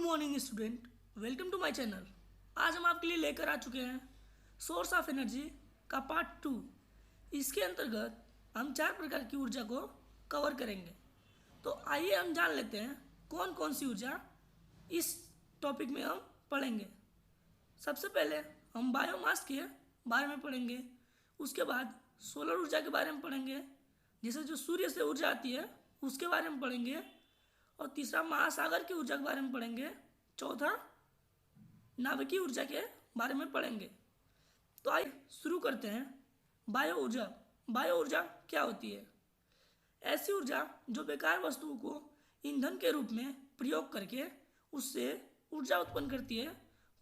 Morning student, welcome to my channel. आज हम आपके लिए लेकर आ चुके हैं सोर्स ऑफ एनर्जी का पार्ट 2। इसके अंतर्गत हम 4 प्रकार की ऊर्जा को कवर करेंगे। तो आइए हम जान लेते हैं कौन कौन सी ऊर्जा इस टॉपिक में हम पढ़ेंगे। सबसे पहले हम बायोमास के बारे में पढ़ेंगे, उसके बाद सोलर ऊर्जा के बारे में पढ़ेंगे, जैसे जो सूर्य से ऊर्जा आती है उसके बारे में पढ़ेंगे, और तीसरा महासागर की ऊर्जा के बारे में पढ़ेंगे, चौथा नाभिकीय ऊर्जा के बारे में पढ़ेंगे। तो आइए शुरू करते हैं। बायो ऊर्जा। बायो ऊर्जा क्या होती है? ऐसी ऊर्जा जो बेकार वस्तुओं को ईंधन के रूप में प्रयोग करके उससे ऊर्जा उत्पन्न करती है,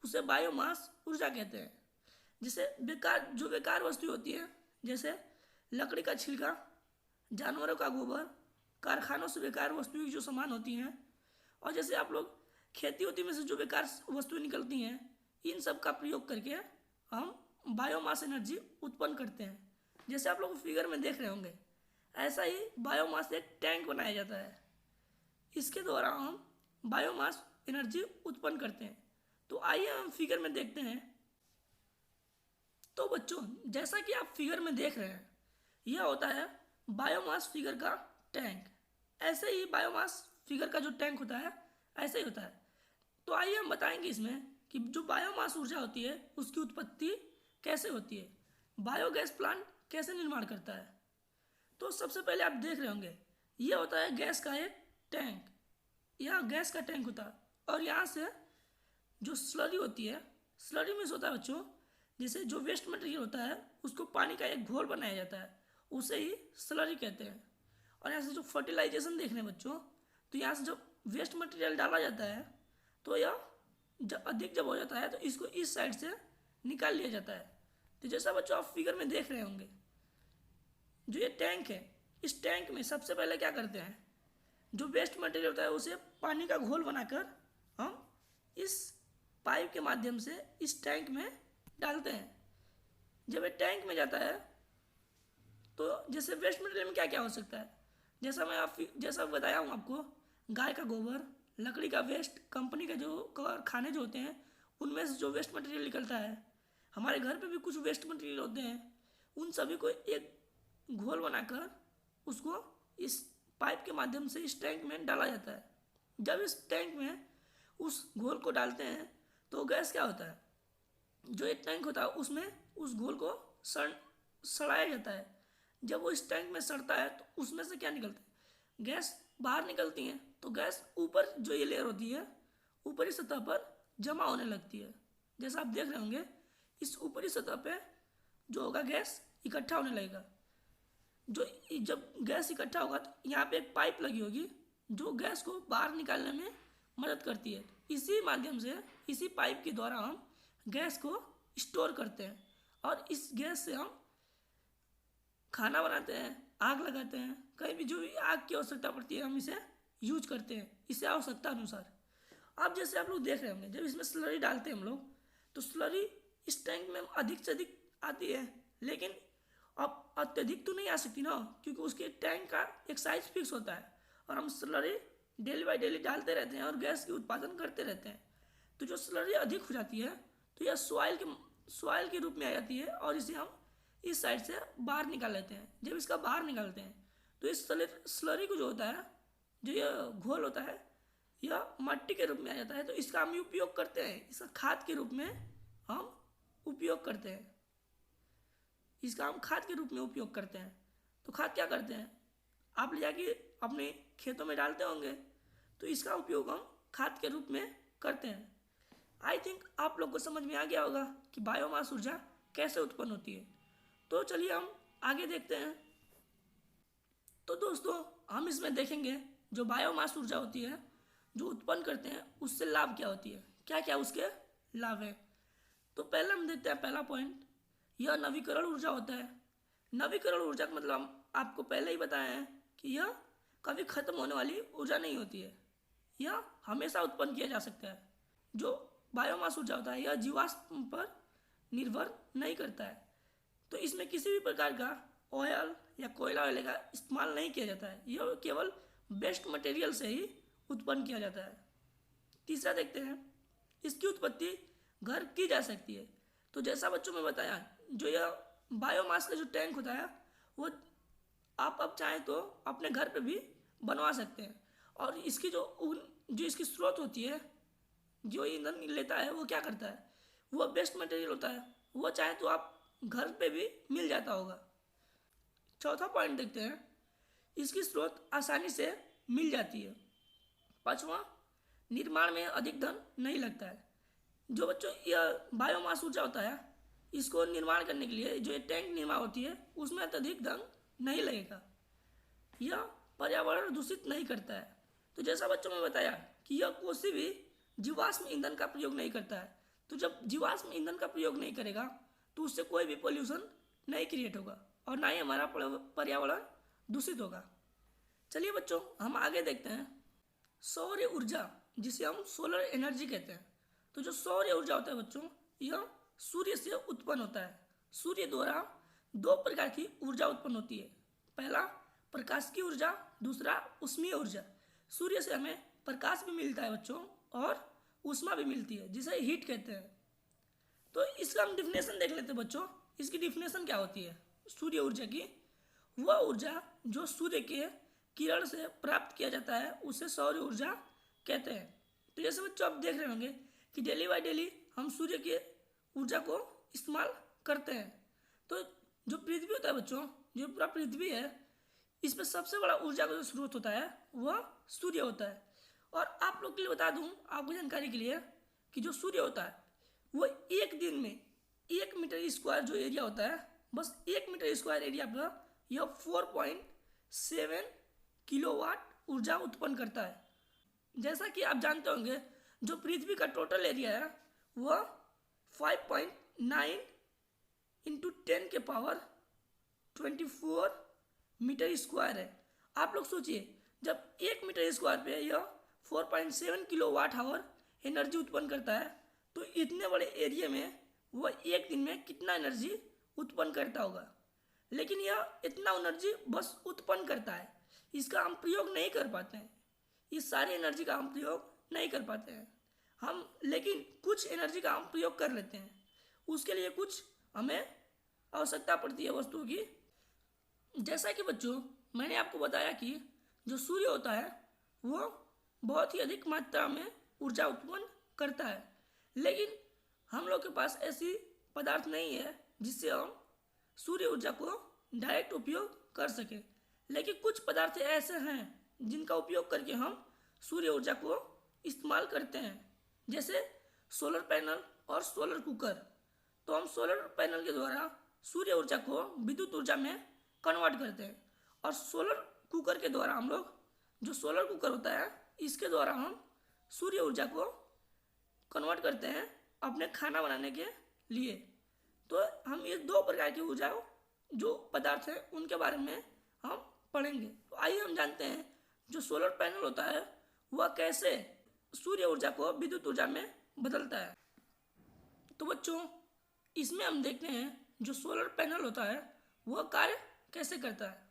उसे बायोमास ऊर्जा कहते हैं। जैसे बेकार वस्तु होती है, जैसे लकड़ी का छिलका, जानवरों का गोबर, कारखानों से बेकार वस्तुएं जो सामान होती हैं, और जैसे आप लोग खेती होती में से जो बेकार वस्तुएं निकलती हैं, इन सब का प्रयोग करके हम बायोमास एनर्जी उत्पन्न करते हैं। जैसे आप लोग फिगर में देख रहे होंगे, ऐसा ही बायोमास एक टैंक बनाया जाता है। इसके द्वारा हम बायोमास एनर्जी उत्पन्न करते हैं। तो आइए हम फिगर में देखते हैं। तो बच्चों, जैसा कि आप फिगर में देख रहे हैं, यह होता है बायोमास फिगर का टैंक। ऐसे ही बायोमास फिगर का जो टैंक होता है ऐसे ही होता है। तो आइए हम बताएंगे इसमें कि जो बायोमास ऊर्जा होती है उसकी उत्पत्ति कैसे होती है, बायोगैस प्लांट कैसे निर्माण करता है। तो सबसे पहले आप देख रहे होंगे, ये होता है गैस का एक टैंक। यह गैस का टैंक होता है, और यहाँ से जो स्लरी होती है, स्लरी में होता है बच्चों, जैसे जो वेस्ट मटेरियल होता है उसको पानी का एक घोल बनाया जाता है, उसे ही स्लरी कहते हैं। और यहाँ से जो फर्टिलाइजेशन देख रहे हैं बच्चों, तो यहाँ से जब वेस्ट मटेरियल डाला जाता है तो यह जब हो जाता है तो इसको इस साइड से निकाल लिया जाता है। तो जैसा बच्चों आप फिगर में देख रहे होंगे, जो ये टैंक है, इस टैंक में सबसे पहले क्या करते हैं, जो वेस्ट मटेरियल होता है उसे पानी का घोल बनाकर हम इस पाइप के माध्यम से इस टैंक में डालते हैं। जब ये टैंक में जाता है तो जैसे वेस्ट मटेरियल में क्या क्या हो सकता है, जैसा बताया हूँ आपको, गाय का गोबर, लकड़ी का वेस्ट, कंपनी के जो कारखाने जो होते हैं उनमें से जो वेस्ट मटेरियल निकलता है, हमारे घर पे भी कुछ वेस्ट मटेरियल होते हैं, उन सभी को एक घोल बनाकर उसको इस पाइप के माध्यम से इस टैंक में डाला जाता है। जब इस टैंक में उस घोल को डालते हैं तो गैस क्या होता है, जो एक टैंक होता है उसमें उस घोल को सड़ाया जाता है। जब वो इस टैंक में सड़ता है तो उसमें से क्या निकलता है, गैस बाहर निकलती है। तो गैस ऊपर जो ये लेयर होती है ऊपरी सतह पर जमा होने लगती है। जैसा आप देख रहे होंगे, इस ऊपरी सतह पे जो होगा गैस इकट्ठा होने लगेगा। जब गैस इकट्ठा होगा तो यहाँ पे एक पाइप लगी होगी जो गैस को बाहर निकालने में मदद करती है। इसी माध्यम से, इसी पाइप के द्वारा हम गैस को स्टोर करते हैं, और इस गैस से हम खाना बनाते हैं, आग लगाते हैं, कहीं भी जो भी आग की आवश्यकता पड़ती है हम इसे यूज करते हैं, इसे आवश्यकता अनुसार। अब जैसे आप लोग देख रहे होंगे, जब इसमें स्लरी डालते हैं हम लोग, तो स्लरी इस टैंक में अधिक से अधिक आती है, लेकिन अब अत्यधिक तो नहीं आ सकती ना, क्योंकि उसके टैंक का एक साइज फिक्स होता है, और हम स्लरी डेली बाई डेली डालते रहते हैं और गैस की उत्पादन करते रहते हैं। तो जो स्लरी अधिक हो जाती है तो यह सॉइल के रूप में आ जाती है, और इसे हम इस साइड से बाहर निकाल लेते हैं। जब इसका बाहर निकालते हैं तो इस स्लरी को जो होता है, जो यह घोल होता है, यह मट्टी के रूप में आ जाता है। तो इसका हम उपयोग करते हैं, इसका खाद के रूप में हम उपयोग करते हैं, इसका हम खाद के रूप में उपयोग करते हैं। तो खाद क्या करते हैं, आप ले जाके अपने खेतों में डालते होंगे, तो इसका उपयोग हम खाद के रूप में करते हैं। आई थिंक आप लोग को समझ में आ गया होगा कि बायोमास ऊर्जा कैसे उत्पन्न होती है। तो चलिए हम आगे देखते हैं। तो दोस्तों, हम इसमें देखेंगे जो बायोमास ऊर्जा होती है जो उत्पन्न करते हैं उससे लाभ क्या होती है, क्या क्या उसके लाभ है। तो पहले हम देखते हैं पहला पॉइंट, यह नवीकरण ऊर्जा होता है। नवीकरण ऊर्जा का मतलब हम आपको पहले ही बताया है कि यह कभी खत्म होने वाली ऊर्जा नहीं होती है, यह हमेशा उत्पन्न किया जा सकता है। जो बायोमास ऊर्जा होता है यह जीवाश्म पर निर्भर नहीं करता है, तो इसमें किसी भी प्रकार का ऑयल या कोयला वगैरह का इस्तेमाल नहीं किया जाता है, यह केवल वेस्ट मटेरियल से ही उत्पन्न किया जाता है। तीसरा देखते हैं, इसकी उत्पत्ति घर की जा सकती है। तो जैसा बच्चों में बताया, जो यह बायोमास का जो टैंक होता है वो आप अब चाहें तो अपने घर पे भी बनवा सकते हैं। और इसकी जो इसकी स्रोत होती है, जो ईंधन लेता है वो क्या करता है, वो वेस्ट मटेरियल होता है, वो चाहे तो आप घर पे भी मिल जाता होगा। चौथा पॉइंट देखते हैं, इसकी स्रोत आसानी से मिल जाती है। पांचवा, निर्माण में अधिक धन नहीं लगता है। जो बच्चों यह बायोमास ऊर्जा होता है, इसको निर्माण करने के लिए जो ये टैंक निर्माण होती है उसमें अत्यधिक धन नहीं लगेगा। यह पर्यावरण दूषित नहीं करता है। तो जैसा बच्चों में बताया कि यह कोई भी जीवाश्म ईंधन का प्रयोग नहीं करता है। तो जब जीवाश्म ईंधन का प्रयोग नहीं करेगा तो उससे कोई भी पोल्यूशन नहीं क्रिएट होगा और ना ही हमारा पर्यावरण दूषित होगा। चलिए बच्चों, हम आगे देखते हैं सौर ऊर्जा, जिसे हम सोलर एनर्जी कहते हैं। तो जो सौर ऊर्जा होता है बच्चों, यह सूर्य से उत्पन्न होता है। सूर्य द्वारा दो प्रकार की ऊर्जा उत्पन्न होती है। पहला प्रकाश की ऊर्जा, दूसरा उष्मीय ऊर्जा। सूर्य से हमें प्रकाश भी मिलता है बच्चों और ऊष्मा भी मिलती है, जिसे हीट कहते हैं। तो इसका हम डिफिनेशन देख लेते हैं बच्चों। इसकी डिफिनेशन क्या होती है सूर्य ऊर्जा की? वह ऊर्जा जो सूर्य के किरण से प्राप्त किया जाता है उसे सौर ऊर्जा कहते हैं। तो जैसे बच्चों आप देख रहे होंगे कि डेली बाय डेली हम सूर्य की ऊर्जा को इस्तेमाल करते हैं। तो जो पृथ्वी होता है बच्चों, जो पूरा पृथ्वी है, इसमें सबसे बड़ा ऊर्जा का जो स्रोत होता है वह सूर्य होता है। और आप लोग के लिए बता दूं, आपको जानकारी के लिए, कि जो सूर्य होता है वो एक दिन में 1 मीटर स्क्वायर जो एरिया होता है, बस 1 मीटर स्क्वायर एरिया पर यह 4.7 किलोवाट ऊर्जा उत्पन्न करता है। जैसा कि आप जानते होंगे, जो पृथ्वी का टोटल एरिया है वह 5.9 इंटू 10 के पावर 24 मीटर स्क्वायर है। आप लोग सोचिए, जब 1 मीटर स्क्वायर पे यह 4.7 किलोवाट आवर एनर्जी उत्पन्न करता है, तो इतने बड़े एरिया में वह एक दिन में कितना एनर्जी उत्पन्न करता होगा। लेकिन यह इतना एनर्जी बस उत्पन्न करता है, इसका हम प्रयोग नहीं कर पाते हैं। इस सारी एनर्जी का हम प्रयोग नहीं कर पाते हैं हम, लेकिन कुछ एनर्जी का हम प्रयोग कर लेते हैं। उसके लिए कुछ हमें आवश्यकता पड़ती है वस्तुओं की। जैसा कि बच्चों मैंने आपको बताया कि जो सूर्य होता है वो बहुत ही अधिक मात्रा में ऊर्जा उत्पन्न करता है, लेकिन हम लोग के पास ऐसी पदार्थ नहीं है जिससे हम सूर्य ऊर्जा को डायरेक्ट उपयोग कर सकें। लेकिन कुछ पदार्थ ऐसे हैं जिनका उपयोग करके हम सूर्य ऊर्जा को इस्तेमाल करते हैं, जैसे सोलर पैनल और सोलर कुकर। तो हम सोलर पैनल के द्वारा सूर्य ऊर्जा को विद्युत ऊर्जा में कन्वर्ट करते हैं, और सोलर कुकर के द्वारा हम लोग, जो सोलर कुकर होता है इसके द्वारा हम सूर्य ऊर्जा को कन्वर्ट करते हैं अपने खाना बनाने के लिए। तो हम ये दो प्रकार की ऊर्जा जो पदार्थ हैं उनके बारे में हम पढ़ेंगे। तो आइए हम जानते हैं जो सोलर पैनल होता है वह कैसे सूर्य ऊर्जा को विद्युत ऊर्जा में बदलता है। तो बच्चों इसमें हम देखते हैं जो सोलर पैनल होता है वह कार्य कैसे करता है,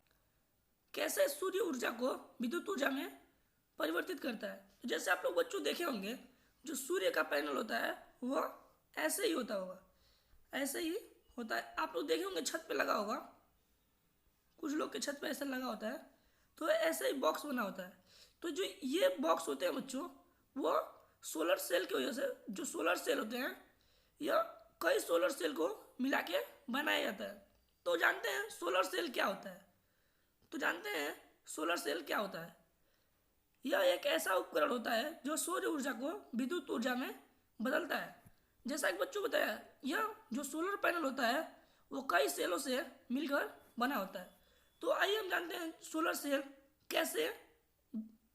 कैसे सूर्य ऊर्जा को विद्युत ऊर्जा में परिवर्तित करता है। तो जैसे आप लोग बच्चों देखे होंगे, जो सूर्य का पैनल होता है वह ऐसे ही होता होगा, ऐसे ही होता है। आप लोग देखे होंगे छत पे लगा होगा, कुछ लोग के छत पे ऐसा लगा होता है, तो ऐसे ही बॉक्स बना होता है। तो जो ये बॉक्स होते हैं बच्चों, वो सोलर सेल की वजह से, जो सोलर सेल होते हैं यह कई सोलर सेल को मिला के बनाया जाता है। तो जानते हैं सोलर सेल क्या होता है? तो जानते हैं सोलर सेल क्या होता है? यह एक ऐसा उपकरण होता है जो सौर ऊर्जा को विद्युत ऊर्जा में बदलता है। जैसा कि बच्चों बताया, यह जो सोलर पैनल होता है वो कई सेलों से मिलकर बना होता है। तो आइए हम जानते हैं सोलर सेल कैसे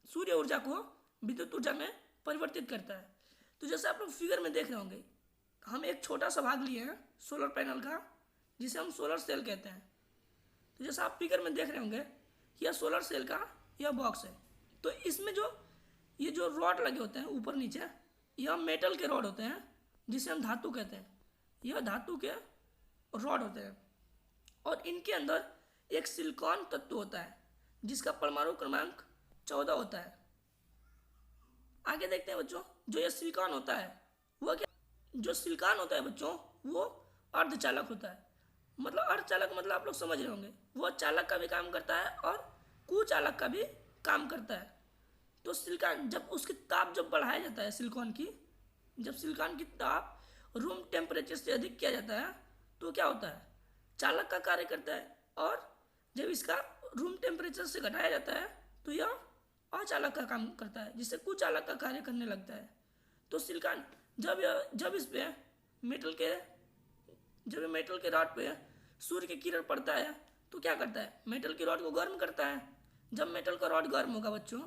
सूर्य ऊर्जा को विद्युत ऊर्जा में परिवर्तित करता है। तो जैसे आप लोग फिगर में देख रहे होंगे, हम एक छोटा सा भाग लिए हैं सोलर पैनल का, जिसे हम सोलर सेल कहते हैं। तो जैसा आप फिगर में देख रहे होंगे, यह सोलर सेल का यह बॉक्स है। तो इसमें ये जो रॉड लगे होते हैं ऊपर नीचे, यह मेटल के रॉड होते हैं जिसे हम धातु कहते हैं। यह धातु के रॉड होते हैं और इनके अंदर एक सिलिकॉन तत्व होता है जिसका परमाणु क्रमांक 14 होता है। आगे देखते हैं बच्चों, जो ये सिलिकॉन होता है वो क्या, जो सिलिकॉन होता है बच्चों वो अर्धचालक होता है। मतलब अर्धचालक मतलब आप लोग समझ रहे होंगे, वो चालक का भी काम करता है और कुचालक का भी काम करता है। तो सिलिकॉन जब उसकी ताप जब बढ़ाया जाता है सिलिकॉन की, जब सिलिकॉन की ताप रूम टेम्परेचर से अधिक किया जाता है तो क्या होता है, चालक का कार्य करता है। और जब इसका रूम टेम्परेचर से घटाया जाता है तो यह अचालक का काम करता है, जिससे कुचालक का कार्य करने लगता है। तो सिलिकॉन जब इस पे मेटल के जब मेटल के रॉड पे सूर्य की किरण पड़ता है तो क्या करता है, मेटल की रॉड को गर्म करता है। जब मेटल का रॉड गर्म होगा बच्चों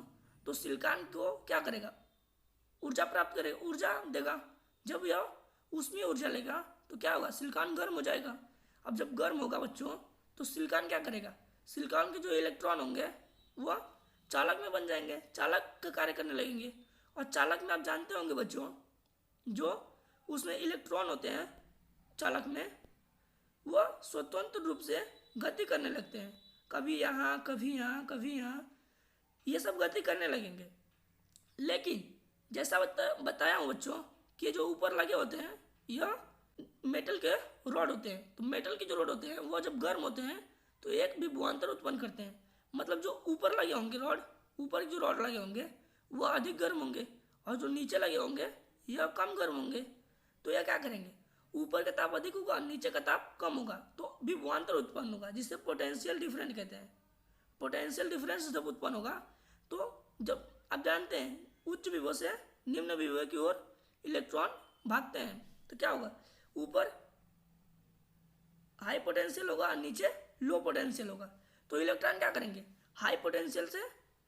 तो सिलिकॉन को क्या करेगा, ऊर्जा प्राप्त करेगा, ऊर्जा देगा। जब यह उसमें ऊर्जा लेगा तो क्या होगा, सिलिकॉन गर्म हो जाएगा। अब जब गर्म होगा बच्चों तो सिलिकॉन क्या करेगा, सिलिकॉन के जो इलेक्ट्रॉन होंगे वह चालक में बन जाएंगे, चालक का कार्य करने लगेंगे। और चालक में आप जानते होंगे बच्चों, जो उसमें इलेक्ट्रॉन होते हैं चालक में, वह स्वतंत्र रूप से गति करने लगते हैं, कभी यहाँ कभी यहाँ कभी यहाँ, ये सब गति करने लगेंगे। लेकिन जैसा बताया हूँ बच्चों कि जो ऊपर लगे होते हैं यह मेटल के रॉड होते हैं। तो मेटल के जो रॉड होते हैं वो जब गर्म होते हैं तो एक विभवांतर उत्पन्न करते हैं। मतलब जो ऊपर लगे होंगे रॉड, ऊपर जो रॉड लगे होंगे वह अधिक गर्म होंगे और जो नीचे लगे होंगे यह कम गर्म होंगे। तो यह क्या करेंगे, ऊपर का ताप अधिक होगा, नीचे का ताप कम होगा, तो विभवांतर उत्पन्न होगा, जिसे पोटेंशियल डिफरेंस कहते हैं। पोटेंशियल डिफरेंस जब उत्पन्न होगा तो जब आप जानते हैं उच्च विभव से निम्न विभव की ओर इलेक्ट्रॉन भागते हैं तो क्या होगा, ऊपर हाई पोटेंशियल होगा, नीचे लो पोटेंशियल होगा। तो इलेक्ट्रॉन क्या करेंगे, हाई पोटेंशियल से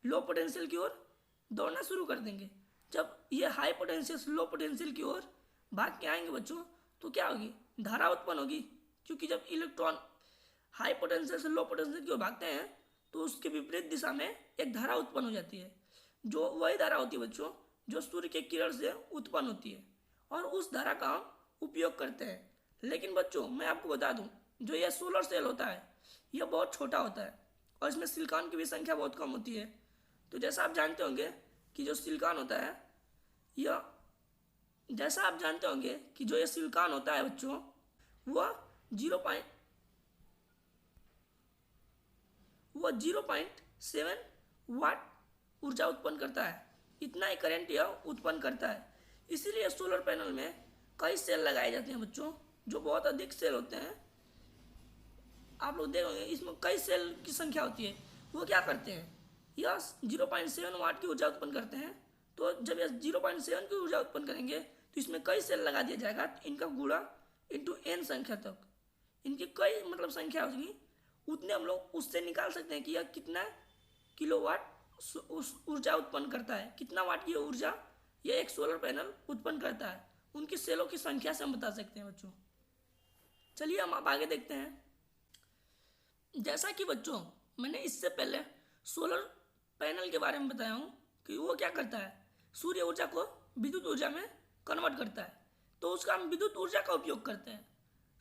लो पोटेंशियल की ओर दौड़ना शुरू कर देंगे। जब ये हाई पोटेंशियल से लो पोटेंशियल की ओर भाग के आएंगे बच्चों तो क्या होगी, धारा उत्पन्न होगी। क्योंकि जब इलेक्ट्रॉन हाई पोटेंशियल से लो पोटेंशियल की ओर भागते हैं तो उसके विपरीत दिशा में एक धारा उत्पन्न हो जाती है, जो वही धारा होती है बच्चों जो सूर्य के किरण से उत्पन्न होती है, और उस धारा का हम उपयोग करते हैं। लेकिन बच्चों मैं आपको बता दूं, जो यह सोलर सेल होता है यह बहुत छोटा होता है और इसमें सिलिकॉन की भी संख्या बहुत कम होती है। तो जैसा आप जानते होंगे कि जो सिलिकॉन होता है यह जैसा आप जानते होंगे कि जो ये सिलिकॉन होता है बच्चों वह 0.7 वाट ऊर्जा उत्पन्न करता है, इतना ही करंट यह उत्पन्न करता है। इसीलिए सोलर पैनल में कई सेल लगाए जाते हैं बच्चों, जो बहुत अधिक सेल होते हैं। आप लोग देखोगे इसमें कई सेल की संख्या होती है। वो क्या करते हैं, यह 0.7 वाट की ऊर्जा उत्पन्न करते हैं। तो जब यह 0.7 की ऊर्जा उत्पन्न करेंगे तो इसमें कई सेल लगा दिया जाएगा, इनका गुणा इंटू n संख्या तक, इनकी कई मतलब संख्या होगी, उतने हम लोग उससे निकाल सकते हैं कि यह कितना किलोवाट ऊर्जा उत्पन्न करता है, कितना वाट की ऊर्जा यह एक सोलर पैनल उत्पन्न करता है। उनकी सेलों की संख्या से हम बता सकते हैं बच्चों। चलिए हम अब आगे देखते हैं। जैसा कि बच्चों मैंने इससे पहले सोलर पैनल के बारे में बताया हूँ कि वो क्या करता है, सूर्य ऊर्जा को विद्युत ऊर्जा में कन्वर्ट करता है। तो उसका हम विद्युत ऊर्जा का उपयोग करते हैं,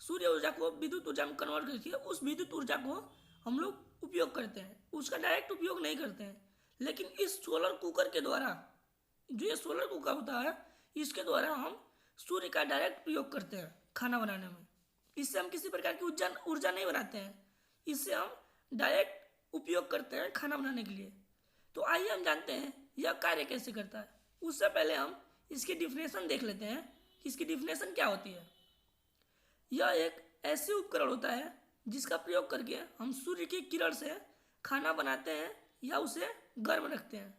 सूर्य ऊर्जा को विद्युत ऊर्जा में कन्वर्ट करके उस विद्युत ऊर्जा को हम लोग उपयोग करते हैं, उसका डायरेक्ट उपयोग नहीं करते हैं। लेकिन इस सोलर कुकर के द्वारा, जो ये सोलर कुकर होता है इसके द्वारा हम सूर्य का डायरेक्ट प्रयोग करते हैं खाना बनाने में। इससे हम किसी प्रकार की ऊर्जा नहीं बनाते हैं, इससे हम डायरेक्ट उपयोग करते हैं खाना बनाने के लिए। तो आइए हम जानते हैं यह कार्य कैसे करता है। उससे पहले हम इसकी डिफिनेशन देख लेते हैं कि इसकी डिफिनेशन क्या होती है। यह एक ऐसे उपकरण होता है जिसका प्रयोग करके हम सूर्य की किरण से खाना बनाते हैं या उसे गर्म रखते हैं।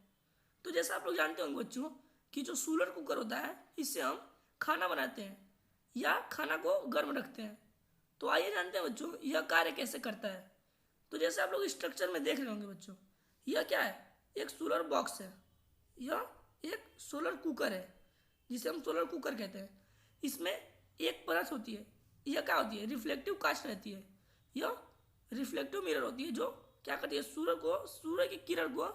तो जैसा आप लोग जानते होंगे बच्चों कि जो सोलर कुकर होता है इससे हम खाना बनाते हैं या खाना को गर्म रखते हैं। तो आइए जानते हैं बच्चों यह कार्य कैसे करता है। तो जैसे आप लोग स्ट्रक्चर में देख रहे होंगे बच्चों, यह क्या है, एक सोलर बॉक्स है, यह एक सोलर कुकर है जिसे हम सोलर कुकर कहते हैं। इसमें एक परत होती है, यह क्या होती है, रिफ्लेक्टिव कास्ट रहती है। यह रिफ्लेक्टिव मिरर होती है जो क्या करती है, सूर्य की किरण को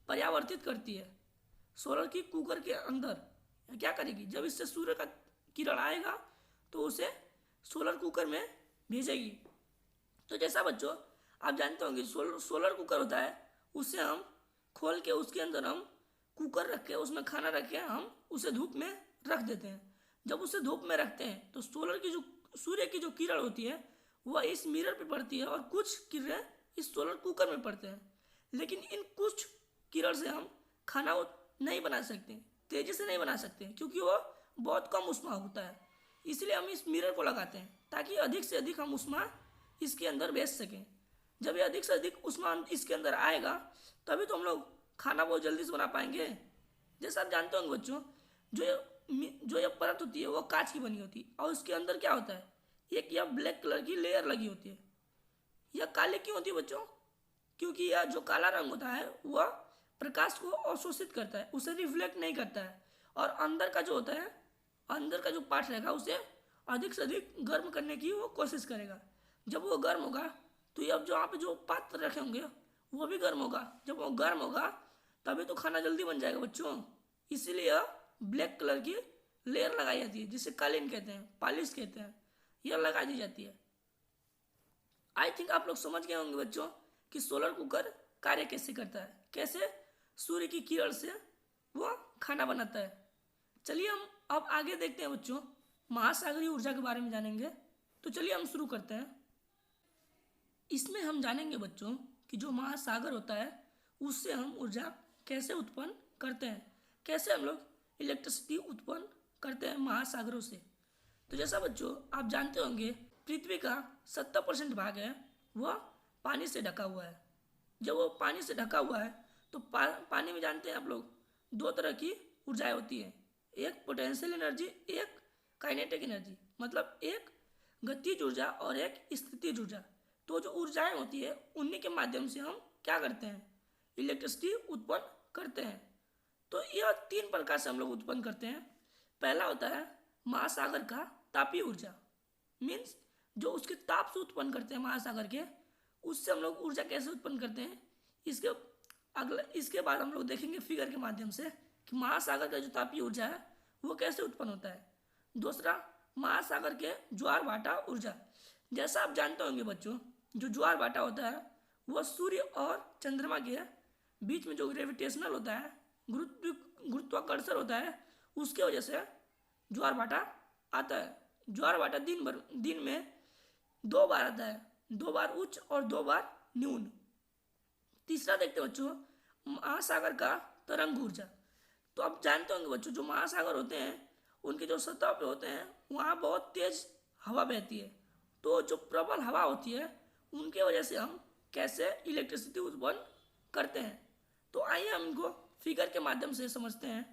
परावर्तित करती है। सोलर की कुकर के अंदर क्या करेगी, जब इससे सूर्य का किरण आएगा तो उसे सोलर कुकर में भेजेगी। तो जैसा बच्चों आप जानते होंगे सोलर कुकर होता है, उससे हम खोल के उसके अंदर हम कुकर रख के उसमें खाना रख के हम उसे धूप में रख देते हैं। जब उसे धूप में रखते हैं तो सूर्य की जो किरण होती है वह इस मिरर पे पड़ती है और कुछ किरणें इस सोलर कुकर में पड़ते हैं। लेकिन इन कुछ किरण से हम खाना नहीं बना सकते, तेजी से नहीं बना सकते, क्योंकि वह बहुत कम ऊष्मा होता है। इसलिए हम इस मिरर को लगाते हैं ताकि अधिक से अधिक हम ऊष्मा इसके अंदर भेज सकें। जब ये अधिक से अधिक ऊष्मा इसके अंदर आएगा तभी तो हम लोग खाना बहुत जल्दी से बना पाएंगे। जैसा आप जानते होंगे बच्चों, जो ये परत होती है वो कांच की बनी होती है और उसके अंदर क्या होता है, एक यह ब्लैक कलर की लेयर लगी होती है। यह काले क्यों होती है बच्चों? क्योंकि यह जो काला रंग होता है वह प्रकाश को अवशोषित करता है, उसे रिफ्लेक्ट नहीं करता है, और अंदर का जो होता है, अंदर का जो पार्ट रहेगा उसे अधिक से अधिक गर्म करने की वो कोशिश करेगा। जब वो गर्म होगा तो ये अब यहाँ पे जो पात्र रखे होंगे वो भी गर्म होगा। जब वो गर्म होगा तभी तो खाना जल्दी बन जाएगा बच्चों। इसीलिए ब्लैक कलर की लेयर लगाई जाती है, जिसे कालीन कहते हैं, पालिश कहते हैं, यह लगा दी जाती है। आई थिंक आप लोग समझ गए होंगे बच्चों कि सोलर कुकर कार्य कैसे करता है, कैसे सूर्य की किरण से वो खाना बनाता है। चलिए हम अब आगे देखते हैं बच्चों, महासागरीय ऊर्जा के बारे में जानेंगे। तो चलिए हम शुरू करते हैं। इसमें हम जानेंगे बच्चों कि जो महासागर होता है उससे हम ऊर्जा कैसे उत्पन्न करते हैं, कैसे हम लोग इलेक्ट्रिसिटी उत्पन्न करते हैं महासागरों से। तो जैसा बच्चों आप जानते होंगे, पृथ्वी का 70% भाग है वह पानी से ढका हुआ है। जब वो पानी से ढका हुआ है तो पानी में जानते हैं आप लोग दो तरह की ऊर्जाएं होती है, एक पोटेंशियल एनर्जी, एक काइनेटिक एनर्जी, मतलब एक गतिज ऊर्जा और एक स्थितिज ऊर्जा। तो जो ऊर्जाएं होती है उन्हीं के माध्यम से हम क्या करते हैं, इलेक्ट्रिसिटी उत्पन्न करते हैं। तो यह 3 प्रकार से हम लोग उत्पन्न करते हैं। पहला होता है महासागर का तापीय ऊर्जा, मीन्स जो उसके ताप से उत्पन्न करते हैं महासागर के, उससे हम लोग ऊर्जा कैसे उत्पन्न करते हैं। इसके बाद हम लोग देखेंगे फिगर के माध्यम से कि महासागर का जो तापीय ऊर्जा है वो कैसे उत्पन्न होता है। दूसरा, महासागर के ज्वार भाटा ऊर्जा। जैसा आप जानते होंगे बच्चों, जो ज्वार भाटा होता है वह सूर्य और चंद्रमा के बीच में जो ग्रेविटेशनल होता है, गुरुत्वाकर्षण होता है, उसके वजह से ज्वार भाटा आता है। ज्वार भाटा दिन में 2 बार आता है, 2 बार उच्च और 2 बार न्यून। तीसरा देखते हैं बच्चों, महासागर का तरंग ऊर्जा। तो आप जानते होंगे बच्चों, जो महासागर होते हैं उनके जो सतह पे होते हैं वहाँ बहुत तेज हवा बहती है। तो जो प्रबल हवा होती है उनके वजह से हम कैसे इलेक्ट्रिसिटी उत्पन्न करते हैं। तो आइए हम इनको फिगर के माध्यम से समझते हैं।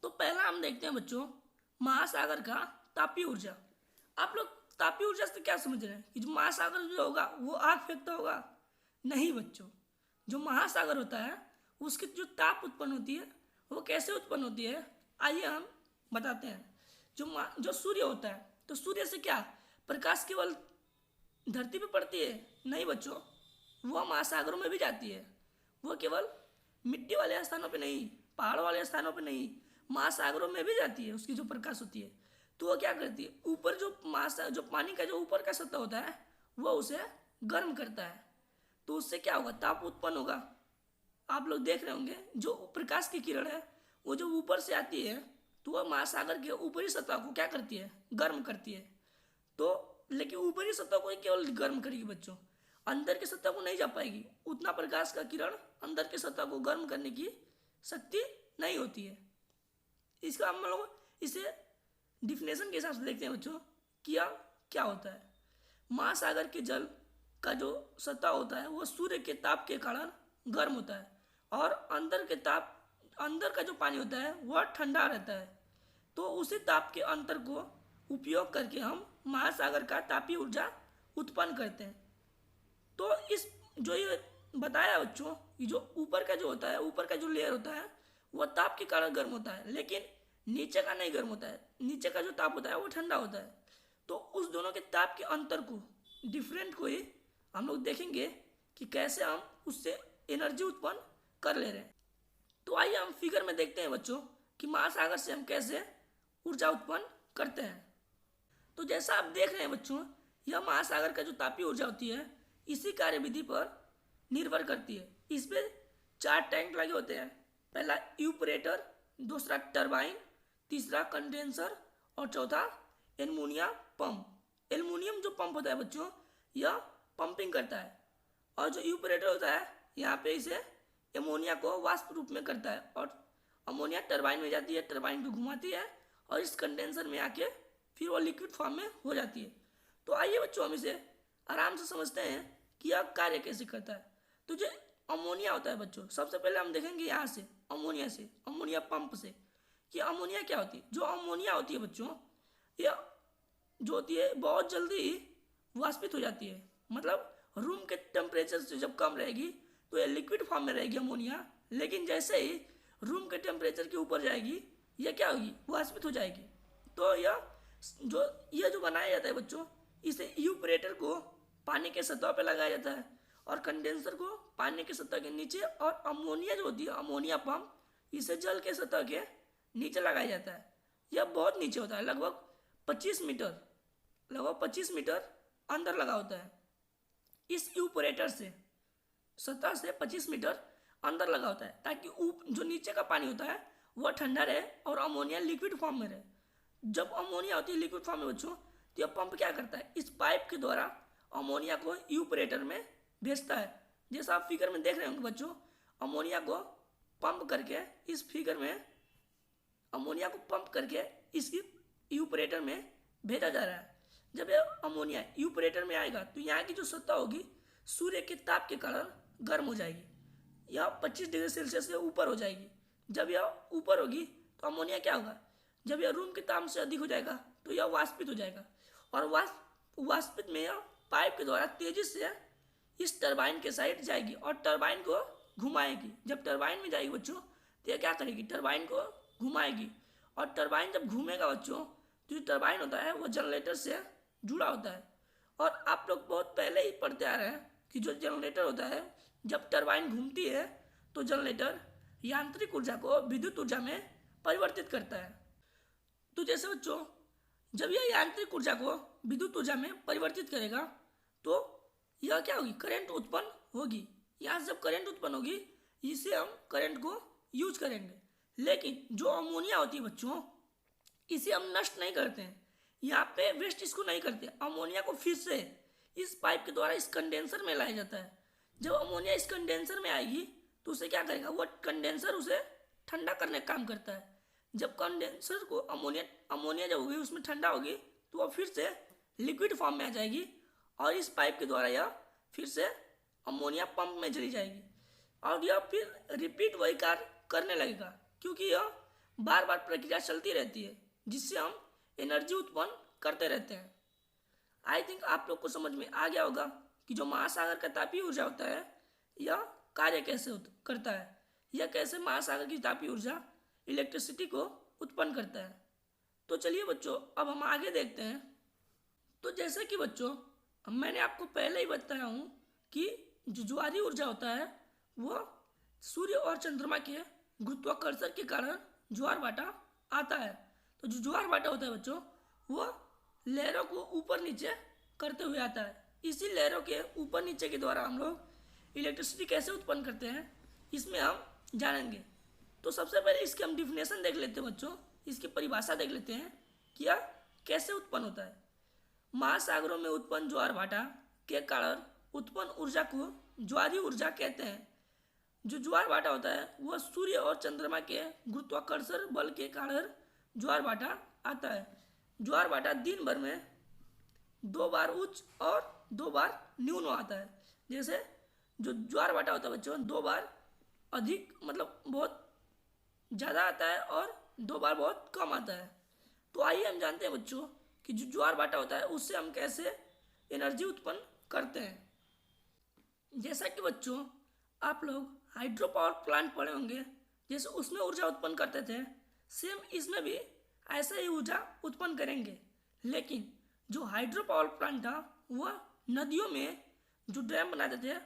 तो पहला हम देखते हैं बच्चों, महासागर का तापीय ऊर्जा। आप लोग तापीय ऊर्जा से क्या समझ रहे हैं कि जो महासागर जो होगा वो आग फेंकता होगा? नहीं बच्चों, जो महासागर होता है उसकी जो ताप उत्पन्न होती है वो कैसे उत्पन्न होती है, आइए हम बताते हैं। जो सूर्य होता है, तो सूर्य से क्या प्रकाश केवल धरती पे पड़ती है? नहीं बच्चों, वह महासागरों में भी जाती है। वो केवल मिट्टी वाले स्थानों पे नहीं, पहाड़ वाले स्थानों पे नहीं, महासागरों में भी जाती है। उसकी जो प्रकाश होती है तो वो क्या करती है, ऊपर जो पानी का जो ऊपर का सतह होता है वो उसे गर्म करता है। तो उससे क्या होगा, ताप उत्पन्न होगा। आप लोग देख रहे होंगे जो प्रकाश की किरण है वो जो ऊपर से आती है तो वह महासागर के ऊपरी सतह को क्या करती है, गर्म करती है। तो लेकिन ऊपरी सतह को ही केवल गर्म करेगी बच्चों, अंदर की सतह को नहीं जा पाएगी। उतना प्रकाश का किरण अंदर की सतह को गर्म करने की शक्ति नहीं होती है। इसका हम लोग इसे डिफिनेशन के हिसाब से देखते हैं बच्चों कि क्या होता है। महासागर के जल का जो सतह होता है वो सूर्य के ताप के कारण गर्म होता है और अंदर का जो पानी होता है वह ठंडा रहता है। तो उसी ताप के अंतर को उपयोग करके हम महासागर का तापीय ऊर्जा उत्पन्न करते हैं। तो इस जो ये बताया बच्चों, ये जो ऊपर का जो होता है, ऊपर का जो लेयर होता है वह ताप के कारण गर्म होता है, लेकिन नीचे का नहीं गर्म होता है। नीचे का जो ताप होता है वो ठंडा होता है। तो उस दोनों के ताप के अंतर को, डिफरेंट को ही हम लोग देखेंगे कि कैसे हम उससे एनर्जी उत्पन्न कर ले रहे हैं। तो आइए हम फिगर में देखते हैं बच्चों कि महासागर से हम कैसे ऊर्जा उत्पन्न करते हैं। तो जैसा आप देख रहे हैं बच्चों, यह महासागर का जो तापीय ऊर्जा होती है इसी कार्यविधि पर निर्भर करती है। इसमें 4 टैंक लगे होते हैं। पहला यूपरेटर, दूसरा टरबाइन, तीसरा कंडेंसर और चौथा एल्युमिनियम पंप। एल्युमिनियम जो पंप होता है बच्चों, यह पंपिंग करता है, और जो यूपरेटर होता है यहाँ पे इसे अमोनिया को वाष्प रूप में करता है, और अमोनिया टरबाइन में जाती है, टरबाइन को घुमाती है और इस कंडेंसर में आके फिर वो लिक्विड फॉर्म में हो जाती है। तो आइए बच्चों हम इसे आराम से समझते हैं कि यह कार्य कैसे करता है। तो जो अमोनिया होता है बच्चों, सबसे पहले हम देखेंगे यहाँ से अमोनिया पंप से कि अमोनिया क्या होती है। जो अमोनिया होती है बच्चों, यह जो होती है बहुत जल्दी वाष्पित हो जाती है। मतलब रूम के टेम्परेचर से जब कम रहेगी तो यह लिक्विड फॉर्म में रहेगी अमोनिया, लेकिन जैसे ही रूम के टेम्परेचर के ऊपर जाएगी यह क्या होगी, वाष्पित हो जाएगी। तो यह जो बनाया जाता है बच्चों, इसे यूपरेटर को पानी के सतह पर लगाया जाता है और कंडेंसर को पानी के सतह के नीचे, और अमोनिया जो होती है अमोनिया पंप, इसे जल के सतह के नीचे लगाया जाता है। यह बहुत नीचे होता है, लगभग 25 मीटर अंदर लगा होता है। इस यूपरेटर से सतह से 25 मीटर अंदर लगा होता है, ताकि जो नीचे का पानी होता है वह ठंडा रहे और अमोनिया लिक्विड फॉर्म में रहे। जब अमोनिया होती है लिक्विड फॉर्म में बच्चों, तो यह पंप क्या करता है, इस पाइप के द्वारा अमोनिया को यूपरेटर में भेजता है। जैसा आप फिगर में देख रहे होंगे बच्चों, अमोनिया को पंप करके इस फिगर में अमोनिया को पंप करके इस यूपरेटर में भेजा जा रहा है। जब यह अमोनिया यूपरेटर में आएगा तो यहाँ की जो सतह होगी सूर्य के ताप के कारण गर्म हो जाएगी। यह 25 डिग्री सेल्सियस से ऊपर हो जाएगी। जब यह ऊपर होगी तो अमोनिया क्या होगा, जब यह रूम के ताप से अधिक हो जाएगा तो यह वाष्पित हो जाएगा, और वाष्पित में यह पाइप के द्वारा तेजी से इस टरबाइन के साइड जाएगी और टरबाइन को घुमाएगी। जब टरबाइन में जाएगी बच्चों तो यह क्या करेगी, टरबाइन को घुमाएगी, और टरबाइन जब घूमेगा बच्चों तो जो टरबाइन होता है वो जनरेटर से जुड़ा होता है। और आप लोग बहुत पहले ही पढ़ते आ रहे हैं कि जो जनरेटर होता है, जब टरबाइन घूमती है तो जनरेटर यांत्रिक ऊर्जा को विद्युत ऊर्जा में परिवर्तित करता है। तो जैसे बच्चों जब यह यांत्रिक ऊर्जा को विद्युत ऊर्जा में परिवर्तित करेगा तो यह क्या होगी, करंट उत्पन्न होगी। यहाँ से जब करंट उत्पन्न होगी इसे हम करंट को यूज करेंगे। लेकिन जो अमोनिया होती है बच्चों, इसे हम नष्ट नहीं करते हैं, यहाँ पे वेस्ट इसको नहीं करते। अमोनिया को फिर से इस पाइप के द्वारा इस कंडेंसर में लाया जाता है। जब अमोनिया इस कंडेंसर में आएगी तो उसे क्या करेगा, वो कंडेंसर उसे ठंडा करने का काम करता है। जब कंडेंसर को अमोनिया जब होगी उसमें ठंडा होगी तो वह फिर से लिक्विड फॉर्म में आ जाएगी, और इस पाइप के द्वारा यह फिर से अमोनिया पंप में चली जाएगी, और यह फिर रिपीट वही कार्य करने लगेगा, क्योंकि यह बार बार प्रक्रिया चलती रहती है जिससे हम एनर्जी उत्पन्न करते रहते हैं। आई थिंक आप लोग को समझ में आ गया होगा कि जो महासागर का तापीय ऊर्जा होता है यह कार्य कैसे करता है, यह कैसे महासागर की तापीय ऊर्जा इलेक्ट्रिसिटी को उत्पन्न करता है। तो चलिए बच्चों अब हम आगे देखते हैं। तो जैसे कि बच्चों मैंने आपको पहले ही बताया हूँ कि जो ज्वारीय ऊर्जा होता है वह सूर्य और चंद्रमा के गुरुत्वाकर्षण के कारण ज्वार भाटा आता है। तो जो ज्वार भाटा होता है बच्चों वह लहरों को ऊपर नीचे करते हुए आता है। इसी लहरों के ऊपर नीचे के द्वारा हम लोग इलेक्ट्रिसिटी कैसे उत्पन्न करते हैं इसमें हम जानेंगे। तो सबसे पहले इसकी हम डिफिनेशन देख लेते हैं बच्चों, इसकी परिभाषा देख लेते हैं कि यह कैसे उत्पन्न होता है। महासागरों में उत्पन्न ज्वार भाटा के कारण उत्पन्न ऊर्जा को ज्वारीय ऊर्जा कहते हैं। जो ज्वार भाटा होता है वह सूर्य और चंद्रमा के गुरुत्वाकर्षण बल के कारण ज्वार भाटा आता है। ज्वार भाटा दिन भर में 2 बार उच्च और 2 बार न्यून आता है। जैसे जो ज्वार भाटा होता है बच्चों 2 बार अधिक मतलब बहुत ज़्यादा आता है और 2 बार बहुत कम आता है। तो आइए हम जानते हैं बच्चों कि जो ज्वार भाटा होता है उससे हम कैसे एनर्जी उत्पन्न करते हैं। जैसा कि बच्चों आप लोग हाइड्रो पावर प्लांट पढ़े होंगे, जैसे उसमें ऊर्जा उत्पन्न करते थे, सेम इसमें भी ऐसा ही ऊर्जा उत्पन्न करेंगे। लेकिन जो हाइड्रो पावर प्लांट था वह नदियों में जो डैम बनाते थे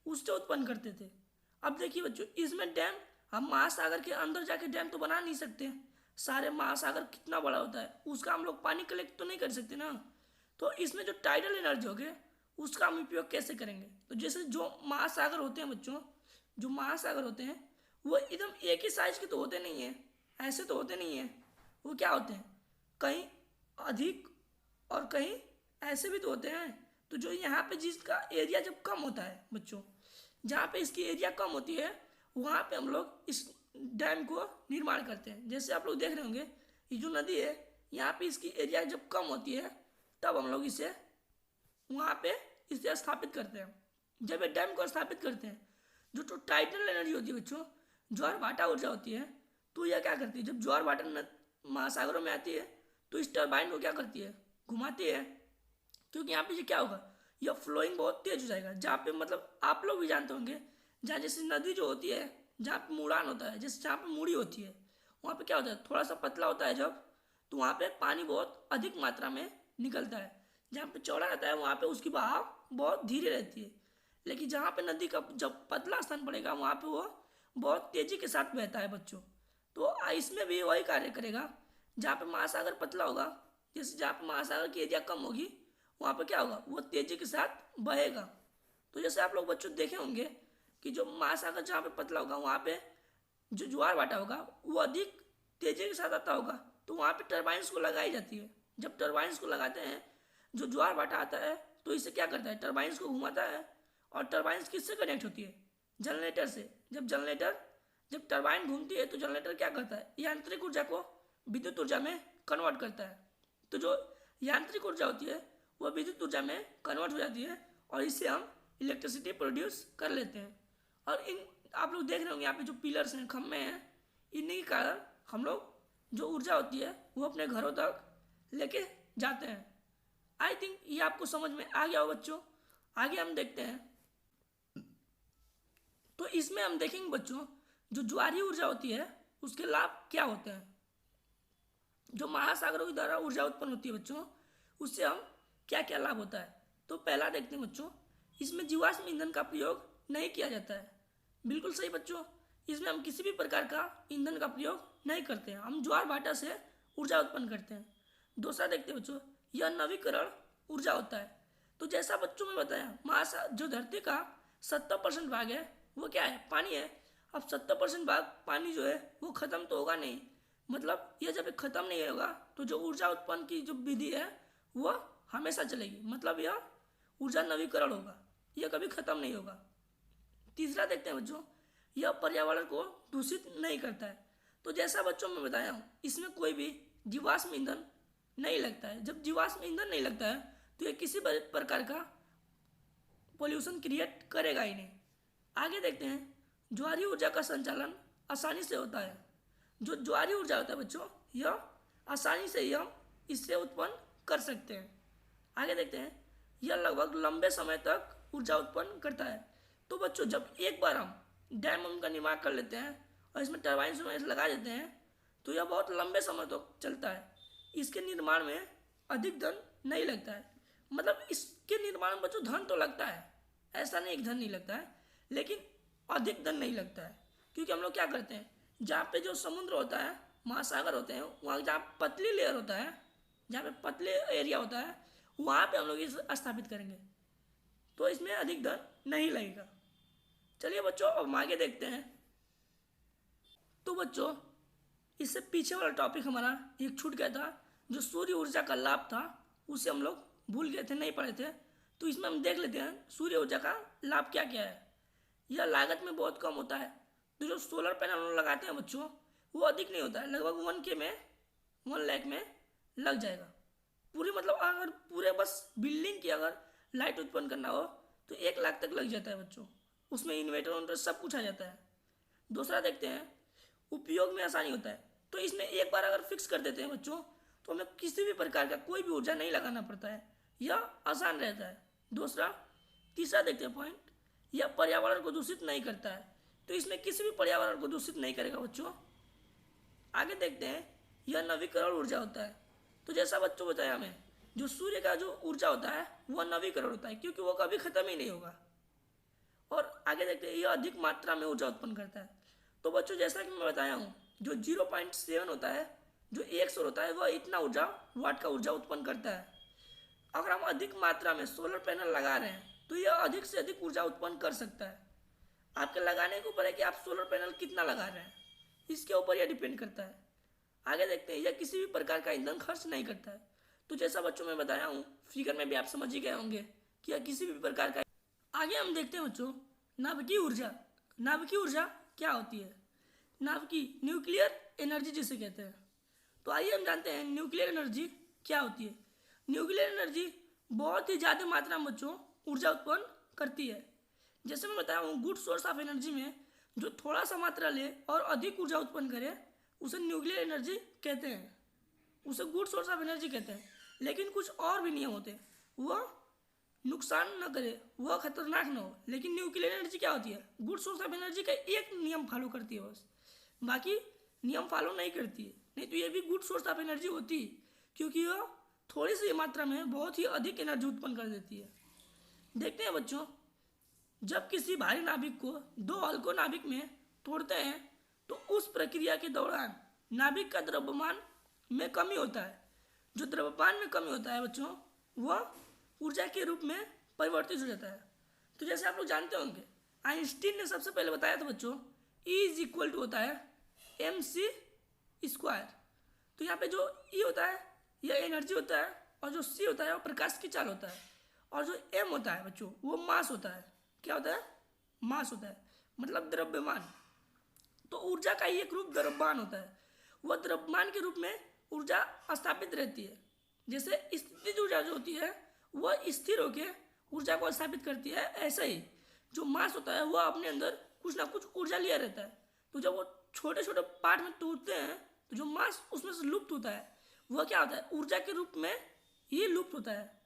उससे उत्पन्न करते थे। अब देखिए बच्चों इसमें डैम हम महासागर के अंदर जाके डैम तो बना नहीं सकते, सारे महासागर कितना बड़ा होता है उसका हम लोग पानी कलेक्ट तो नहीं कर सकते ना। तो इसमें जो टाइडल एनर्जी होगी उसका हम उपयोग कैसे करेंगे। तो जैसे जो महासागर होते हैं बच्चों, जो महासागर होते हैं वो एकदम एक ही साइज के तो होते नहीं हैं, ऐसे तो होते नहीं हैं। वो क्या होते हैं, कहीं अधिक और कहीं ऐसे भी तो होते हैं। तो जो यहाँ पे जिसका एरिया जब कम होता है बच्चों, जहाँ पे इसकी एरिया कम होती है वहाँ पे हम लोग इस डैम को निर्माण करते हैं। जैसे आप लोग देख रहे होंगे ये जो नदी है यहाँ पे इसकी एरिया जब कम होती है तब हम लोग इसे वहाँ पे इसे स्थापित करते हैं। जब ये डैम को स्थापित करते हैं, जो टाइडल एनर्जी होती है बच्चों, ज्वार भाटा ऊर्जा होती है, तो यह क्या करती है, जब ज्वार भाटा महासागरों में आती है तो इस टरबाइन को क्या करती है, घुमाती है। क्योंकि यहाँ पे ये क्या होगा, यह फ्लोइंग बहुत तेज हो जाएगा। जहाँ पे मतलब आप लोग भी जानते होंगे, जहाँ जैसे नदी जो होती है जहाँ पे मुड़ान होता है, जैसे जहाँ पे मूड़ी होती है वहाँ पे क्या होता है, थोड़ा सा पतला होता है जब, तो वहाँ पे पानी बहुत अधिक मात्रा में निकलता है। जहाँ पे चौड़ा रहता है वहाँ पे उसकी बहाव बहुत धीरे रहती है। लेकिन जहाँ पे नदी का जब पतला स्थान पड़ेगा वहाँ पे वो बहुत तेजी के साथ बहता है बच्चों। तो इसमें भी वही कार्य करेगा। जहाँ पे महासागर पतला होगा, जैसे जहाँ पे महासागर की एरिया कम होगी वहाँ पे क्या होगा, वो तेजी के साथ बहेगा। तो जैसे आप लोग बच्चों देखे होंगे कि जो महासागर जहाँ पे पतला होगा वहाँ पे जो ज्वार भाटा होगा वो अधिक तेजी के साथ आता होगा, तो वहाँ पे टरबाइंस को लगाई जाती है। जब टरबाइंस को लगाते हैं, जो ज्वार भाटा आता है तो इसे क्या करता है, टरबाइंस को घुमाता है। और टरबाइंस किससे कनेक्ट होती है, जनरेटर से। जब टरबाइन घूमती है तो जनरेटर क्या करता है, यांत्रिक ऊर्जा को विद्युत ऊर्जा में कन्वर्ट करता है। तो जो यांत्रिक ऊर्जा होती है वो विद्युत ऊर्जा में कन्वर्ट हो जाती है और इससे हम इलेक्ट्रिसिटी प्रोड्यूस कर लेते हैं। और इन आप लोग देख रहे होंगे यहाँ पे जो पिलर्स हैं, खम्भे हैं, इन्हीं के कारण हम लोग जो ऊर्जा होती है वो अपने घरों तक लेके जाते हैं। आई थिंक ये आपको समझ में आ गया हो बच्चों। आगे हम देखते हैं। तो इसमें हम देखेंगे बच्चों जो ज्वारीय ऊर्जा होती है उसके लाभ क्या होते हैं। जो महासागरों के द्वारा ऊर्जा उत्पन्न होती है बच्चों, उससे हम क्या क्या लाभ होता है। तो पहला देखते हैं बच्चों, इसमें जीवाश्म ईंधन का प्रयोग नहीं किया जाता है। बिल्कुल सही बच्चों, इसमें हम किसी भी प्रकार का ईंधन का प्रयोग नहीं करते हैं, हम ज्वार भाटा से ऊर्जा उत्पन्न करते हैं। दूसरा देखते हैं बच्चों, यह नवीकरण ऊर्जा होता है। तो जैसा बच्चों में बताया, जो धरती का 70% भाग है वो क्या है, पानी है। अब 70% भाग पानी जो है वो खत्म तो होगा नहीं, मतलब यह जब खत्म नहीं होगा तो जो ऊर्जा उत्पन्न की जो विधि है वो हमेशा चलेगी, मतलब यह ऊर्जा नवीकरण होगा, यह कभी खत्म नहीं होगा। तीसरा देखते हैं बच्चों, यह पर्यावरण को दूषित नहीं करता है। तो जैसा बच्चों में बताया हूँ, इसमें कोई भी जीवाश्म ईंधन नहीं लगता है। जब जीवाश्म ईंधन नहीं लगता है तो ये किसी प्रकार का पोल्यूशन क्रिएट करेगा ही नहीं। आगे देखते हैं, ज्वारीय ऊर्जा का संचालन आसानी से होता है। जो ज्वारीय ऊर्जा होता है बच्चों, यह आसानी से ही हम इससे उत्पन्न कर सकते हैं। आगे देखते हैं, यह लगभग लंबे समय तक ऊर्जा उत्पन्न करता है। तो बच्चों जब एक बार हम डैम का निर्माण कर लेते हैं और इसमें टरबाइन लगा देते हैं तो यह बहुत लंबे समय तक चलता है। इसके निर्माण में अधिक धन नहीं लगता है, मतलब इसके निर्माण में बच्चों धन तो लगता है, ऐसा नहीं, एक धन नहीं लगता है, लेकिन अधिक धन नहीं लगता है। क्योंकि हम लोग क्या करते हैं, जहाँ पे जो समुद्र होता है, महासागर होते हैं, वहाँ जहाँ पतली लेयर होता है, जहाँ पे पतले एरिया होता है, वहाँ पे हम लोग इसे स्थापित करेंगे, तो इसमें अधिक धन नहीं लगेगा। चलिए बच्चों अब हम आगे देखते हैं। तो बच्चों इससे पीछे वाला टॉपिक हमारा एक छूट गया था, जो सूर्य ऊर्जा का लाभ था, उसे हम लोग भूल गए थे, नहीं पढ़े थे। तो इसमें हम देख लेते हैं सूर्य ऊर्जा का लाभ क्या क्या है। यह लागत में बहुत कम होता है। तो जो सोलर पैनल हम लोग लगाते हैं बच्चों, वो अधिक नहीं होता है, लगभग 1 लाख में लग जाएगा पूरी, मतलब अगर पूरे बस बिल्डिंग की अगर लाइट उत्पन्न करना हो तो 1 लाख तक लग जाता है बच्चों, उसमें इन्वर्टर सब कुछ आ जाता है। दूसरा देखते हैं, उपयोग में आसानी होता है। तो इसमें एक बार अगर फिक्स कर देते हैं बच्चों तो हमें किसी भी प्रकार का कोई भी ऊर्जा नहीं लगाना पड़ता है, यह आसान रहता है। तीसरा देखते हैं पॉइंट, यह पर्यावरण को दूषित नहीं करता है। तो इसमें किसी भी पर्यावरण को दूषित नहीं करेगा बच्चों। आगे देखते हैं, यह नवीकरण ऊर्जा होता है। तो जैसा बच्चों बताया हमें, जो सूर्य का जो ऊर्जा होता है वह नवीकरण होता है, क्योंकि वो कभी खत्म ही नहीं होगा। और आगे देखते हैं, यह अधिक मात्रा में ऊर्जा उत्पन्न करता है। तो बच्चों जैसा कि मैं बताया हूँ, जो 0.7 होता है, जो 1 सौर होता है, वह इतना ऊर्जा वाट का ऊर्जा उत्पन्न करता है। अगर हम अधिक मात्रा में सोलर पैनल लगा रहे हैं तो यह अधिक से अधिक ऊर्जा उत्पन्न कर सकता है। आपके लगाने के ऊपर है कि आप सोलर पैनल कितना लगा रहे हैं, इसके ऊपर यह डिपेंड करता है। आगे देखते हैं, यह किसी भी प्रकार का ईंधन खर्च नहीं करता है। तो जैसा बच्चों में बताया हूँ, फिगर में भी आप समझ ही गए होंगे कि यह किसी भी प्रकार का। आगे हम देखते हैं बच्चों, नाभिकीय ऊर्जा। नाभिकीय ऊर्जा क्या होती है? नाभिकीय न्यूक्लियर एनर्जी जिसे कहते हैं। तो आइए हम जानते हैं न्यूक्लियर एनर्जी क्या होती है। न्यूक्लियर एनर्जी बहुत ही ज़्यादा मात्रा में बच्चों ऊर्जा उत्पन्न करती है। जैसे मैं बताया हूँ, गुड सोर्स ऑफ एनर्जी में जो थोड़ा सा मात्रा ले और अधिक ऊर्जा उत्पन्न करे उसे न्यूक्लियर एनर्जी कहते हैं, उसे गुड सोर्स ऑफ एनर्जी कहते हैं। लेकिन कुछ और भी नियम होते हैं, वह नुकसान न करे, वह खतरनाक न हो। लेकिन न्यूक्लियर एनर्जी क्या होती है? गुड सोर्स ऑफ एनर्जी का एक नियम फॉलो करती है बस, बाकी नियम फॉलो नहीं करती है। नहीं तो ये भी गुड सोर्स ऑफ एनर्जी होती है, क्योंकि यह थोड़ी सी मात्रा में बहुत ही अधिक एनर्जी उत्पन्न कर देती है। देखते हैं बच्चों, जब किसी भारी नाभिक को दो हल्को नाभिक में तोड़ते हैं तो उस प्रक्रिया के दौरान नाभिक का द्रव्यमान में कमी होता है। जो द्रव्यमान में कमी होता है बच्चों, वह ऊर्जा के रूप में परिवर्तित हो जाता है। तो जैसे आप लोग जानते होंगे, आइंस्टीन ने सबसे पहले बताया था बच्चों, E इज इक्वल टू होता है mc²। तो यहाँ पे जो E होता है यह एनर्जी होता है, और जो C होता है वो प्रकाश की चाल होता है, और जो M होता है बच्चों वो मास होता है। क्या होता है? मास होता है, मतलब द्रव्यमान। तो ऊर्जा का ही एक रूप द्रव्यमान होता है। वह द्रव्यमान के रूप में ऊर्जा स्थापित रहती है। जैसे स्थितिज ऊर्जा जो होती है वह स्थिर होकर ऊर्जा को स्थापित करती है, ऐसा ही जो मास होता है वह अपने अंदर कुछ ना कुछ ऊर्जा लिया रहता है। तो जब वो छोटे छोटे पार्ट में टूटते हैं तो जो मास उसमें से लुप्त होता है वह क्या होता है? ऊर्जा के रूप में ही लुप्त होता है।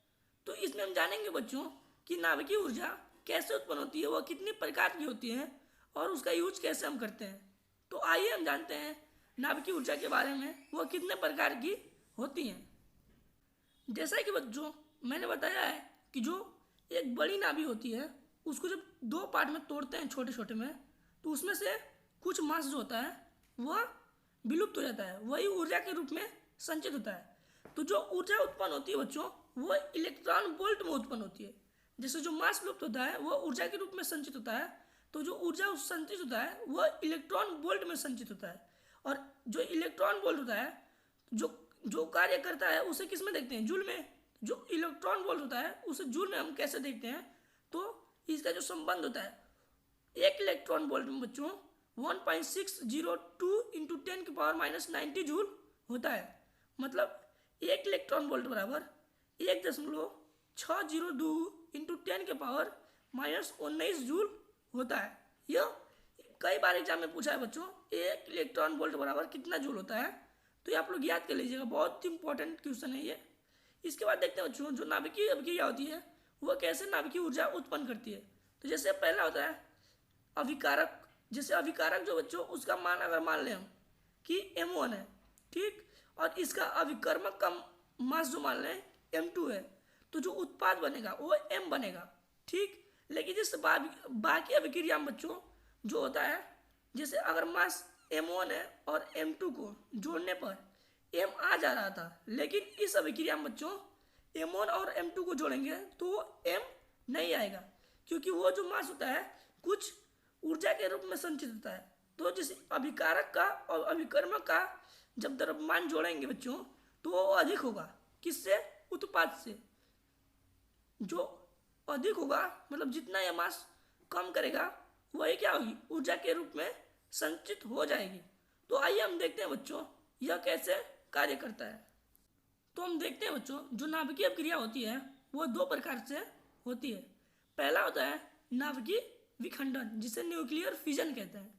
तो इसमें हम जानेंगे बच्चों कि नाभिकीय ऊर्जा कैसे उत्पन्न होती है, वह कितनी प्रकार की होती है, और उसका यूज कैसे हम करते हैं। तो आइए हम जानते हैं नाभिकीय ऊर्जा के बारे में, वह कितने प्रकार की होती हैं। जैसा कि बच्चों मैंने बताया है कि जो एक बड़ी नाभि होती है उसको जब दो पार्ट में तोड़ते हैं छोटे छोटे में, तो उसमें से कुछ मास जो होता है वह विलुप्त हो जाता है, वही ऊर्जा के रूप में संचित होता है। तो जो ऊर्जा उत्पन्न होती है बच्चों वह इलेक्ट्रॉन वोल्ट में उत्पन्न होती है। जैसे जो मास विलुप्त होता है वह ऊर्जा के रूप में संचित होता है, तो जो ऊर्जा संचित होता है वह इलेक्ट्रॉन वोल्ट में संचित होता है। और जो इलेक्ट्रॉन वोल्ट होता है, जो जो कार्य करता है उसे किस में देखते हैं? जूल में। जो इलेक्ट्रॉन वोल्ट होता है उसे जूल में हम कैसे देखते हैं? तो इसका जो संबंध होता है, एक इलेक्ट्रॉन वोल्ट में बच्चों 1.602 इंटू 10⁻90 जूल होता है। मतलब एक इलेक्ट्रॉन वोल्ट बराबर 1.602 इंटू 10⁻19 जूल होता है। यह कई बार एग्जाम में पूछा है बच्चों, एक इलेक्ट्रॉन वोल्ट बराबर कितना जूल होता है। तो ये आप लोग याद कर लीजिएगा, बहुत इंपॉर्टेंट क्वेश्चन है ये। इसके बाद देखते हैं बच्चों, जो नाभिकीय अभिक्रिया होती है वह कैसे नाभिकीय ऊर्जा उत्पन्न करती है। तो जैसे पहला होता है अभिकारक। जैसे अभिकारक जो बच्चों, उसका मान अगर मान लें हम कि m1 है, ठीक, और इसका अभिकर्मक का मास जो मान लें m2 है, तो जो उत्पाद बनेगा वो m बनेगा, ठीक। लेकिन जैसे बाकी अभिक्रिया में बच्चों जो होता है, जैसे अगर मास m1 है और m2 को जोड़ने पर m आ जा रहा था, लेकिन इस अभिक्रिया में बच्चों m1 और m2 को जोड़ेंगे तो वो m नहीं आएगा, क्योंकि वो जो मास होता है कुछ ऊर्जा के रूप में संचित होता है। तो जैसे अभिकारक का और अभिकर्मक का जब द्रव्यमान जोड़ेंगे बच्चों तो वो अधिक होगा, किससे? उत्पाद से। जो अधिक होगा मतलब जितना यह मास कम करेगा वही क्या होगी? ऊर्जा के रूप में संचित हो जाएगी। तो आइए हम देखते हैं बच्चों यह कैसे कार्य करता है। तो हम देखते हैं बच्चों, जो नाभिकीय अभिक्रिया होती है वो दो प्रकार से होती है। पहला होता है नाभिकीय विखंडन, जिसे न्यूक्लियर फिजन कहते हैं,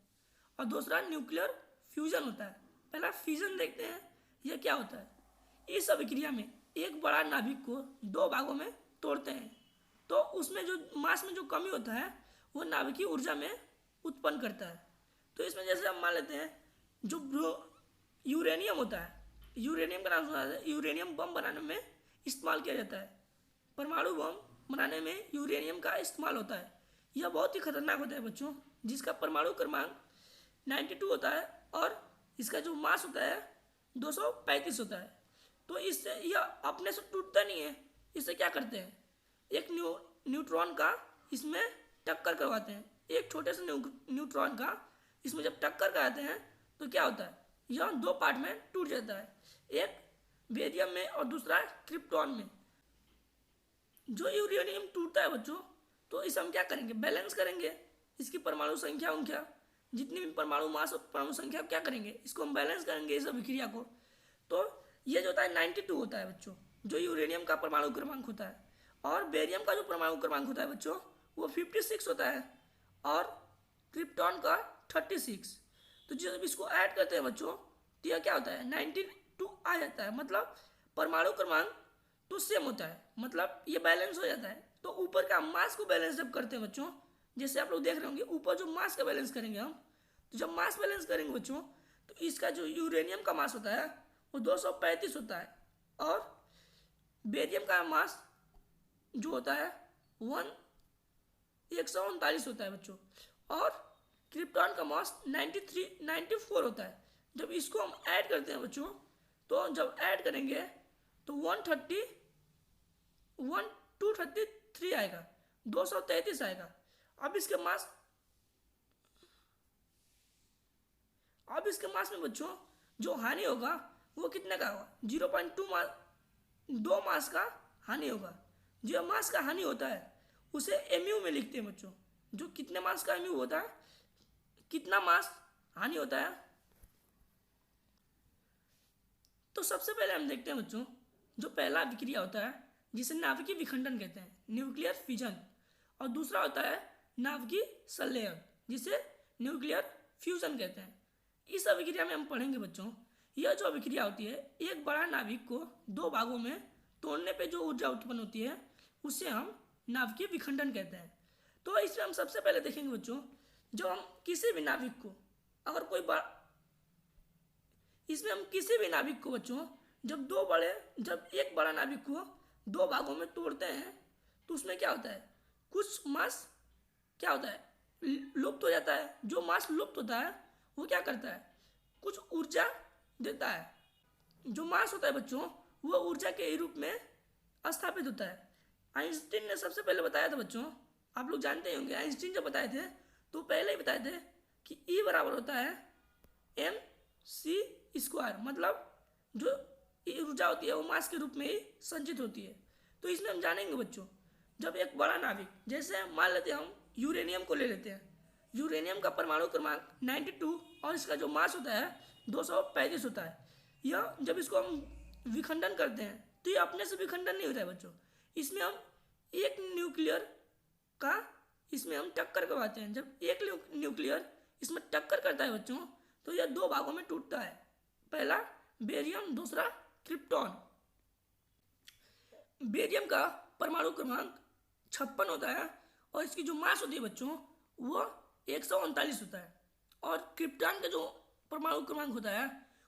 और दूसरा न्यूक्लियर फ्यूजन होता है। पहला फिजन देखते हैं, यह क्या होता है। इस अभिक्रिया में एक बड़ा नाभिक को दो भागों में तोड़ते हैं, तो उसमें जो मास में जो कमी होता है वो नाभिकीय ऊर्जा में उत्पन्न करता है। तो इसमें जैसे हम मान लेते हैं जो यूरेनियम होता है, यूरेनियम का नाम सुना है, यूरेनियम बम बनाने में इस्तेमाल किया जाता है। परमाणु बम बनाने में यूरेनियम का इस्तेमाल होता है। यह बहुत ही खतरनाक होता है बच्चों, जिसका परमाणु क्रमांक 92 होता है और इसका जो मास होता है 235 होता है। तो इससे यह अपने से टूटता नहीं है, इससे क्या करते हैं, एक न्यूट्रॉन का इसमें टक्कर करवाते हैं, एक छोटे से न्यूट्रॉन का इसमें जब टक्कर कराते हैं तो क्या होता है, यह दो पार्ट में टूट जाता है, एक बेरियम में और दूसरा क्रिप्टॉन में। जो यूरेनियम टूटता है बच्चों, तो इसे हम क्या करेंगे, बैलेंस करेंगे। इसकी परमाणु संख्या उनख्या जितनी भी परमाणु मास और परमाणु संख्या क्या करेंगे, इसको हम बैलेंस करेंगे इस अभिक्रिया को। तो ये जो होता है 92 होता है बच्चों, जो यूरेनियम का परमाणु क्रमांक होता है। और बेरियम का जो परमाणु क्रमांक होता है बच्चों वो 56 होता है और क्रिप्टॉन का 36। तो जब इसको ऐड करते हैं बच्चों तो यह क्या होता है 92 आ जाता है, मतलब परमाणु क्रमांक तो सेम होता है, मतलब ये बैलेंस हो जाता है। तो ऊपर का मास को बैलेंस जब करते हैं बच्चों, जैसे आप लोग देख रहे होंगे ऊपर जो मास का बैलेंस करेंगे हम, तो जब मास बैलेंस करेंगे बच्चों तो इसका जो यूरेनियम का मास होता है वो 235 होता है और बेरियम का मास जो होता है 139 होता है बच्चों, और क्रिप्टॉन का मास 94 होता है। जब इसको हम ऐड करते हैं बच्चों, तो जब ऐड करेंगे तो 233 आएगा, 233 आएगा। अब इसके मास में बच्चों जो हानि होगा वो कितने का होगा, 0.2 मास, 2 मास का हानि होगा। जो मास का हानि होता है उसे एमयू में लिखते हैं बच्चों। जो कितने मास का एमयू होता है, कितना मास हानि होता है। तो सबसे पहले हम देखते हैं बच्चों, जो पहला विक्रिया होता है जिसे नाभिकीय विखंडन कहते हैं, न्यूक्लियर फिजन, और दूसरा होता है नाभिकीय संलयन जिसे न्यूक्लियर फ्यूजन कहते हैं। इस अभिक्रिया में हम पढ़ेंगे बच्चों, यह जो अभिक्रिया होती है एक बड़ा नाभिक को दो भागों में तोड़ने पे जो ऊर्जा उत्पन्न होती है उसे हम नाभिकीय विखंडन कहते हैं। तो इसमें हम सबसे पहले देखेंगे बच्चों, जब हम किसी भी नाभिक को अगर इसमें हम किसी भी नाभिक को बच्चों जब एक बड़ा नाभिक को दो भागों में तोड़ते हैं तो उसमें क्या होता है, कुछ मास क्या होता है, लुप्त हो जाता है। जो मास लुप्त होता है वो क्या करता है, कुछ ऊर्जा देता है। जो मास होता है बच्चों वो ऊर्जा के रूप में स्थापित होता है। आइंस्टीन ने सबसे पहले बताया था बच्चों, आप लोग जानते ही होंगे, आइंस्टीन जब बताए थे तो पहले ही बताए थे कि E बराबर होता है mc², मतलब जो ऊर्जा होती है वो मास के रूप में ही संचित होती है। तो इसमें हम जानेंगे बच्चों, जब एक बड़ा नाभिक, जैसे मान लेते हैं हम यूरेनियम को ले लेते हैं, यूरेनियम का परमाणु क्रमांक 92 और इसका जो मास होता है 235 होता है। यह जब इसको हम विखंडन करते हैं तो ये अपने से विखंडन नहीं होता है बच्चों, इसमें हम एक न्यूक्लियर का इसमें हम टक्कर करवाते हैं। जब एक न्यूक्लियर इसमें टक्कर करता है बच्चों तो यह दो भागों में टूटता है, पहला बेरियम, दूसरा क्रिप्टॉन। बेरियम का परमाणु क्रमांक 56 होता है और इसकी जो मास होती है बच्चों वो 139 होता है, और क्रिप्टॉन का जो परमाणु क्रमांक होता है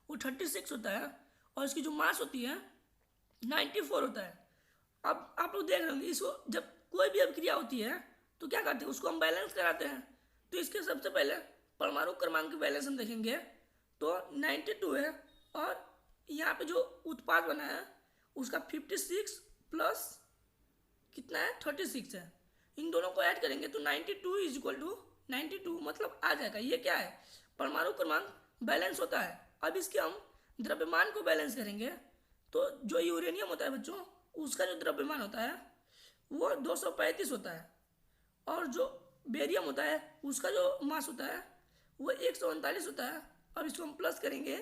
वो 36 होता है और इसकी जो मास होती है 94 होता है। अब आप लोग देख रहे होंगे, इसको जब कोई भी अभिक्रिया होती है तो क्या करते हैं, उसको हम बैलेंस कराते हैं। तो इसके सबसे पहले परमाणु क्रमांक के बैलेंस हम देखेंगे तो 92 है और यहाँ पे जो उत्पाद बना है उसका 56 प्लस कितना है 36 है। इन दोनों को ऐड करेंगे तो 92 इज इक्वल टू 92 मतलब आ जाएगा। ये क्या है, परमाणु क्रमांक बैलेंस होता है। अब इसके हम द्रव्यमान को बैलेंस करेंगे तो जो यूरेनियम होता है बच्चों उसका जो द्रव्यमान होता है वो 235 होता है, और जो बेरियम होता है उसका जो मास होता है वो 139 होता है। अब इसको हम प्लस करेंगे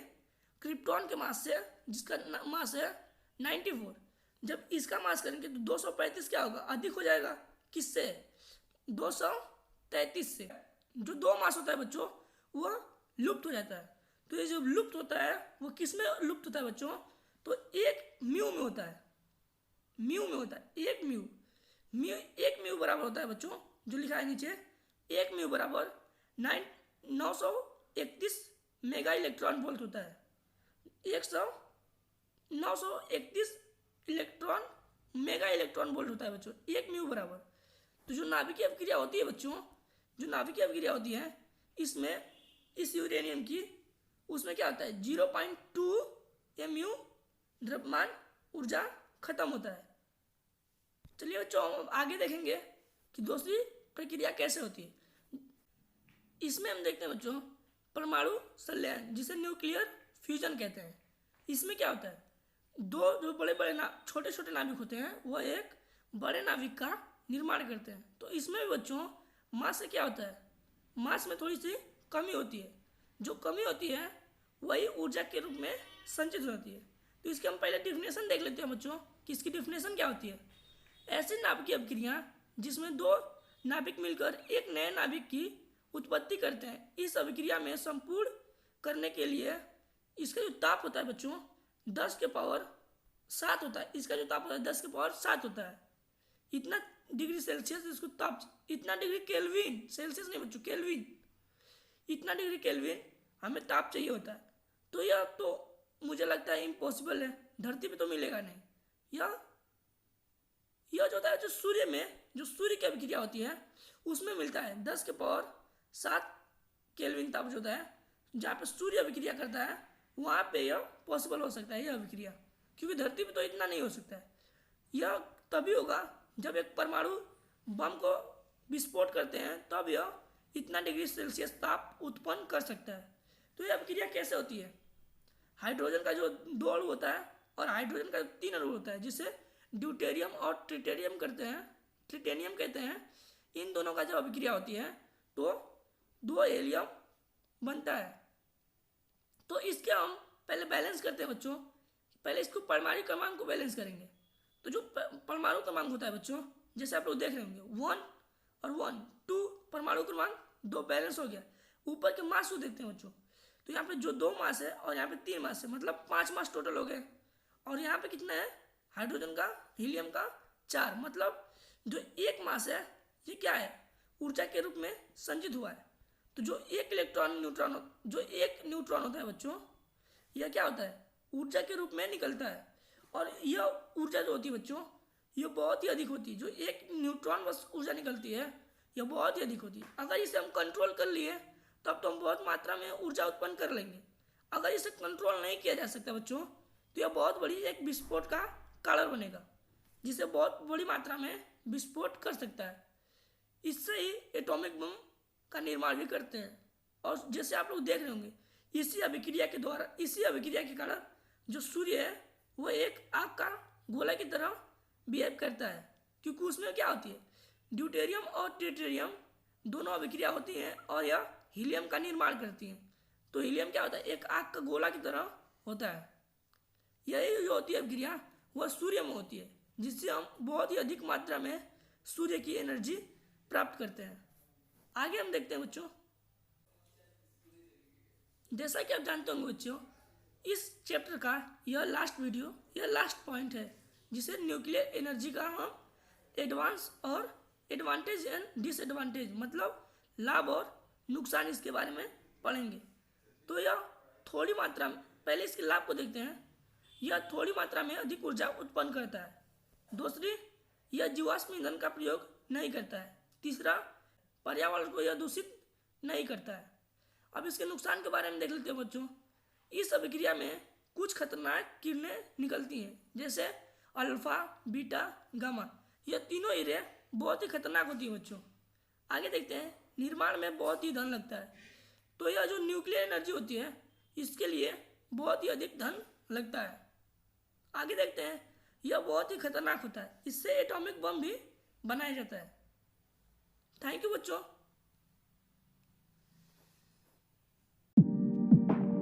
क्रिप्टॉन के मास से जिसका मास है 94। जब इसका मास करेंगे तो 235 क्या होगा, अधिक हो जाएगा, किससे, 233 से। जो दो मास होता है बच्चों वो लुप्त हो जाता है। तो ये जो लुप्त होता है वो किस में लुप्त होता है बच्चों, तो एक म्यू में होता है, म्यू में होता है। एक म्यू बराबर होता है बच्चों, जो लिखा है नीचे, एक म्यू बराबर 931 मेगा इलेक्ट्रॉन वोल्ट होता है। 931 इलेक्ट्रॉन मेगा इलेक्ट्रॉन वोल्ट होता है बच्चों, एक म्यू बराबर। तो जो नाभिकीय अभिक्रिया होती है बच्चों, जो नाभिकीय अभिक्रिया होती है इसमें इस यूरेनियम की, उसमें क्या होता है 0.2 mu द्रव्यमान ऊर्जा खत्म होता है। चलिए बच्चों आगे देखेंगे कि दूसरी प्रक्रिया कैसे होती है। इसमें हम देखते हैं बच्चों परमाणु संलयन, जिसे न्यूक्लियर फ्यूजन कहते हैं। इसमें क्या होता है, दो जो बड़े बड़े छोटे छोटे नाभिक होते हैं वह एक बड़े नाभिक का निर्माण करते हैं। तो इसमें भी बच्चों मास से क्या होता है, मास में थोड़ी सी कमी होती है। जो कमी होती है वही ऊर्जा के रूप में संचित होती है। तो इसकी हम पहले डिफिनेशन देख लेते हैं बच्चों कि इसकी डिफिनेशन क्या होती है। ऐसी नाभिकीय अभिक्रिया जिसमें दो नाभिक मिलकर एक नए नाभिक की उत्पत्ति करते हैं। इस अभिक्रिया में संपूर्ण करने के लिए इसका जो ताप होता है बच्चों 10 के पावर 7 होता है। इसका जो ताप होता है 10 के पावर 7 होता है। इतना डिग्री सेल्सियस इसको ताप, इतना डिग्री केल्विन, सेल्सियस नहीं बच्चों केल्विन, इतना डिग्री केल्विन हमें ताप चाहिए होता है। तो यह तो मुझे लगता है इम्पॉसिबल है, धरती पे तो मिलेगा नहीं। यह जो होता है जो सूर्य में जो सूर्य की अभिक्रिया होती है उसमें मिलता है 10 के पावर 7 केल्विन ताप जो होता है। जहाँ पे सूर्य अभिक्रिया करता है वहाँ पे यह पॉसिबल हो सकता है यह अभिक्रिया, क्योंकि धरती पे तो इतना नहीं हो सकता है। यह तभी होगा जब एक परमाणु बम को विस्फोट करते हैं, तब यह इतना डिग्री सेल्सियस ताप उत्पन्न कर सकता है। तो यह अभिक्रिया कैसे होती है, हाइड्रोजन का जो 2 अणु होता है और हाइड्रोजन का 3 अणु होता है जिसे ड्यूटेरियम और ट्रिटेनियम कहते हैं। इन दोनों का जब अभिक्रिया होती है तो 2 हीलियम बनता है। तो इसके हम पहले बैलेंस करते हैं बच्चों, पहले इसको परमाणु क्रमांक को बैलेंस करेंगे। तो जो परमाणु क्रमांक होता है बच्चों, जैसे आप लोग देख रहे होंगे 1 और 1 2 परमाणु क्रमांक 2 बैलेंस हो गया। ऊपर के मास को देखते हैं बच्चों, तो यहाँ पे जो 2 मास है और यहाँ पे 3 मास है, मतलब 5 मास टोटल हो गए। और यहाँ पे कितना है, हाइड्रोजन का हीलियम का 4, मतलब जो 1 मास है ये क्या है, ऊर्जा के रूप में संचित हुआ है। तो जो एक न्यूट्रॉन होता है बच्चों, यह क्या होता है, ऊर्जा के रूप में निकलता है। और यह ऊर्जा जो होती है बच्चों यह बहुत ही अधिक होती है। जो एक न्यूट्रॉन बस ऊर्जा निकलती है यह बहुत ही अधिक होती है। अगर इसे हम कंट्रोल कर लिए तब तो हम बहुत मात्रा में ऊर्जा उत्पन्न कर लेंगे। अगर इसे कंट्रोल नहीं किया जा सकता बच्चों तो यह बहुत बड़ी एक विस्फोट का कारण बनेगा, जिसे बहुत बड़ी मात्रा में विस्फोट कर सकता है। इससे ही एटॉमिक बम का निर्माण भी करते हैं। और जैसे आप लोग देख रहे होंगे इसी अभिक्रिया के कारण जो सूर्य है वह एक आग का गोला की तरह बिहेव करता है, क्योंकि उसमें क्या होती है, ड्यूटेरियम और ट्रिटेरियम दोनों अभिक्रिया होती हैं और यह हीलियम का निर्माण करती हैं। तो हीलियम क्या होता है, एक आग का गोला की तरह होता है। यही जो होती है अभिक्रिया वह सूर्य में होती है, जिससे हम बहुत ही अधिक मात्रा में सूर्य की एनर्जी प्राप्त करते हैं। आगे हम देखते हैं बच्चों, जैसा कि आप जानते होंगे बच्चों, इस चैप्टर का यह लास्ट पॉइंट है, जिसे न्यूक्लियर एनर्जी का हम एडवांटेज एंड डिसएडवांटेज, मतलब लाभ और नुकसान इसके बारे में पढ़ेंगे। तो यह थोड़ी मात्रा में, पहले इसके लाभ को देखते हैं। यह थोड़ी मात्रा में अधिक ऊर्जा उत्पन्न करता है। दूसरी, यह जीवाश्म ईंधन का प्रयोग नहीं करता है। तीसरा, पर्यावरण को यह दूषित नहीं करता है। अब इसके नुकसान के बारे में देख लेते हैं बच्चों। इस अभिक्रिया में कुछ खतरनाक किरणें निकलती हैं, जैसे अल्फा, बीटा, गामा। यह तीनों हीरे बहुत ही खतरनाक होती है बच्चों। आगे देखते हैं, निर्माण में बहुत ही धन लगता है। तो यह जो न्यूक्लियर एनर्जी होती है इसके लिए बहुत ही अधिक धन लगता है। आगे देखते हैं, यह बहुत ही खतरनाक होता है। इससे एटॉमिक बम भी बनाया जाता है। थैंक यू बच्चों।